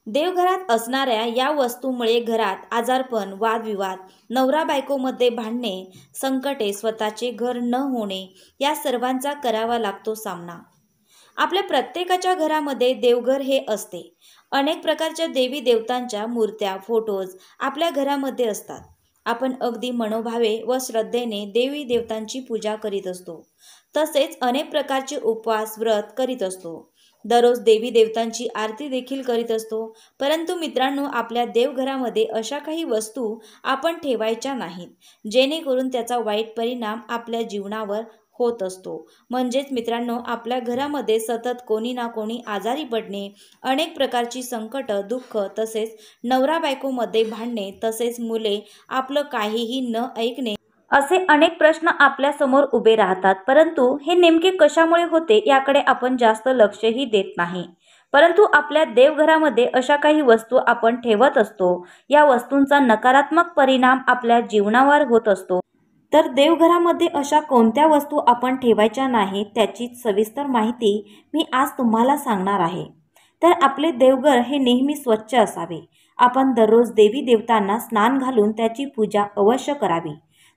देवघरात असणाऱ्या या वस्तूमुळे घरात आजारपण, वादविवाद, नवरा बायकोमध्ये भांडणे, संकटे, स्वतःचे घर न होणे या सर्वांचा करावा लागतो सामना। आपल्या प्रत्येकाच्या घरामध्ये देवघर हे असते। अनेक प्रकारच्या देवी देवतांच्या मूर्त्या, फोटोज आपल्या घरामध्ये असतात। आपण अगदी मनोभावे व श्रद्धेने देवी देवतांची पूजा करीत असतो। तसेच अनेक प्रकारचे उपवास, व्रत करीत असतो। दररोज देवी देवतांची आरती देखील करीत असतो। परंतु मित्रांनो, आपल्या देवघरामध्ये अशा काही वस्तू आपण ठेवायच्या नाहीत, जेणेकरून त्याचा वाईट परिणाम आपल्या जीवनावर होत असतो। म्हणजेच मित्रांनो, आपल्या घरामध्ये सतत कोणी ना कोणी आजारी पडणे, अनेक प्रकारची संकट, दुःख, तसेच नवरा बायकोमध्ये भांडणे, तसेच मुले आपलं काहीही न ऐकणे, असे अनेक प्रश्न आपल्या समोर उभे राहतात। परंतु हे नेमके कशामुळे होते याकडे आपण जास्त लक्षही देत नाही। परंतु आपल्या देवघरामध्ये अशा काही वस्तू आपण ठेवत असतो। या वस्तूंचा नकारात्मक परिणाम आपल्या जीवनावर होत असतो। तर देवघरामध्ये अशा कोणत्या वस्तू आपण ठेवायच्या नाहीत त्याची सविस्तर माहिती मी आज तुम्हाला सांगणार आहे। तर आपले देवघर हे नेहमी स्वच्छ असावे। आपण दररोज देवी देवतांना स्नान घालून त्याची पूजा अवश्य करावी।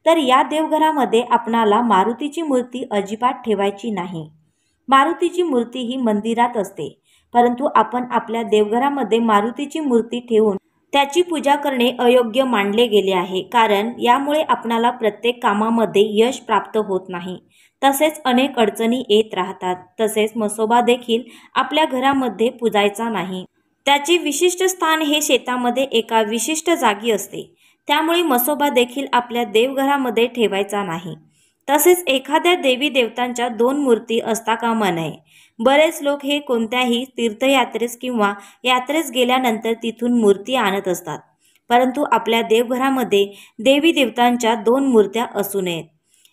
तर या देवघरामध्ये आपणाला मारुतीची मूर्ती अजिबात ठेवायची नाही। मारुतीची मूर्ती ही मंदिरात असते, परंतु आपण आपल्या देवघरामध्ये मारुतीची मूर्ती ठेवून त्याची पूजा करणे अयोग्य मानले गेले आहे। कारण यामुळे आपणाला प्रत्येक कामामध्ये यश प्राप्त होत नाही, तसेच अनेक अडचणी येत राहतात। तसेच मसोबा देखील आपल्या घरामध्ये पूजायचा नाही। त्याचे विशिष्ट स्थान हे शेतामध्ये एका विशिष्ट जागी असते, त्यामुळे मसोबा देखील आपल्या देवघरामध्ये ठेवायचा नाही। तसेच एखाद्या देवी देवतांच्या 2 मूर्ती असता कामा नये। बरेच लोक हे कोणत्याही तीर्थयात्रेस किंवा यात्रेस गेल्यानंतर तिथून मूर्ती आणत असतात, परंतु आपल्या देवघरामध्ये देवी देवतांच्या 2 मूर्त्या असू नयेत।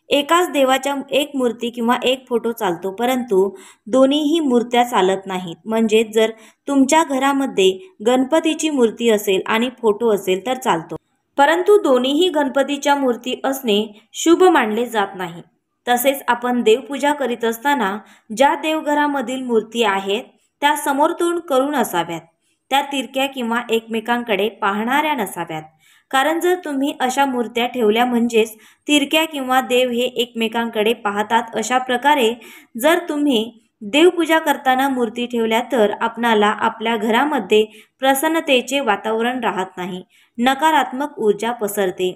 एकाच देवाच्या एक मूर्ती किंवा एक फोटो चालतो, परंतु दोन्हीही मूर्त्या चालत नाहीत। म्हणजे जर तुमच्या घरामध्ये गणपतीची मूर्ती असेल आणि फोटो असेल तर चालतो, परंतु दोन्हीही गणपतीच्या मूर्ती असणे शुभ मानले जात नाही। तसेच आपण देवपूजा करीत असताना ज्या देवघरामधील मूर्ती आहेत त्या समोर तोंड करून असाव्यात। त्या तिरक्या किंवा एकमेकांकडे पाहणाऱ्या नसाव्यात। कारण जर तुम्ही अशा मूर्त्या ठेवल्या म्हणजेच तिरक्या किंवा देव हे एकमेकांकडे पाहतात, अशा प्रकारे जर तुम्ही देवपूजा करताना मूर्ती ठेवल्या तर आपणाला आपल्या घरामध्ये प्रसन्नतेचे वातावरण राहत नाही, नकारात्मक ऊर्जा पसरते,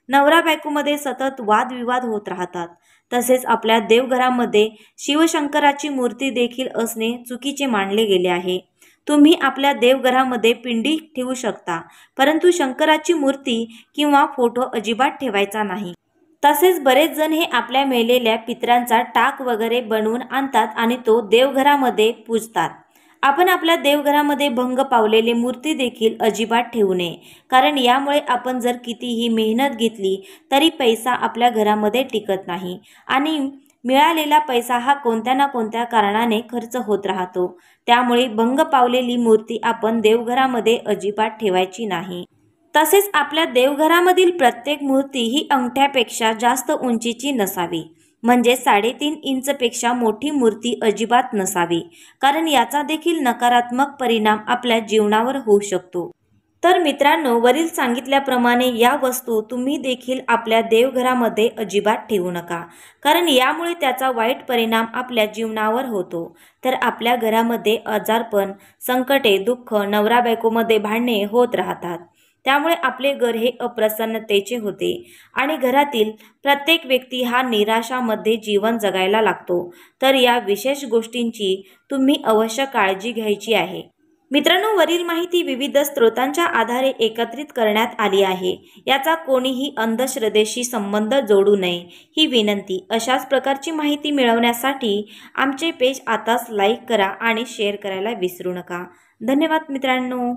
नवरा बायकोमध्ये सतत वादविवाद होत राहतात। तसेच आपल्या देवघरामध्ये शिवशंकराची मूर्ती देखील असणे चुकीचे मानले गेले आहे। तुम्ही आपल्या देवघरामध्ये पिंडी ठेवू शकता, परंतु शंकराची मूर्ती किंवा फोटो अजिबात ठेवायचा नाही। तसेच बरेच जण हे आपल्या मेलेल्या पितरांचा टाक वगैरे बनवून आणतात आणि तो देवघरामध्ये पूजतात। आपण आपल्या देवघरामध्ये भंग पावलेली मूर्ती देखील अजिबात ठेवू नये। कारण यामुळे आपण जर कितीही मेहनत घेतली तरी पैसा आपल्या घरामध्ये टिकत नाही आणि मिळालेला पैसा हा कोणत्या ना कोणत्या कारणाने खर्च होत राहतो। त्यामुळे भंग पावलेली मूर्ती आपण देवघरामध्ये अजिबात ठेवायची नाही। तसेच आपल्या देवघरामधील प्रत्येक मूर्ती ही अंगठ्यापेक्षा जास्त उंचीची नसावी, म्हणजे 3.5 इंचपेक्षा मोठी मूर्ती अजिबात नसावी। कारण याचा देखील नकारात्मक परिणाम आपल्या जीवनावर होऊ शकतो। तर मित्रांनो, वरील सांगितल्याप्रमाणे या वस्तू तुम्ही देखील आपल्या देवघरामध्ये अजिबात ठेवू नका, कारण यामुळे त्याचा वाईट परिणाम आपल्या जीवनावर होतो। तर आपल्या घरामध्ये आजारपण, संकटे, दुःख, नवरा बायकोमध्ये भांडणे होत राहतात। त्यामुळे आपले घर हे अप्रसन्नतेचे होते आणि घरातील प्रत्येक व्यक्ती हा निराशामध्ये जीवन जगायला लागतो। तर या विशेष गोष्टींची तुम्ही अवश्य काळजी घ्यायची आहे। मित्रांनो, वरील माहिती विविध स्रोतांच्या आधारे एकत्रित करण्यात आली आहे। याचा कोणीही अंधश्रद्धेशी संबंध जोडू नये ही विनंती। अशाच प्रकारची माहिती मिळवण्यासाठी आमचे पेज आताच लाईक करा आणि शेअर करायला विसरू नका। धन्यवाद मित्रांनो।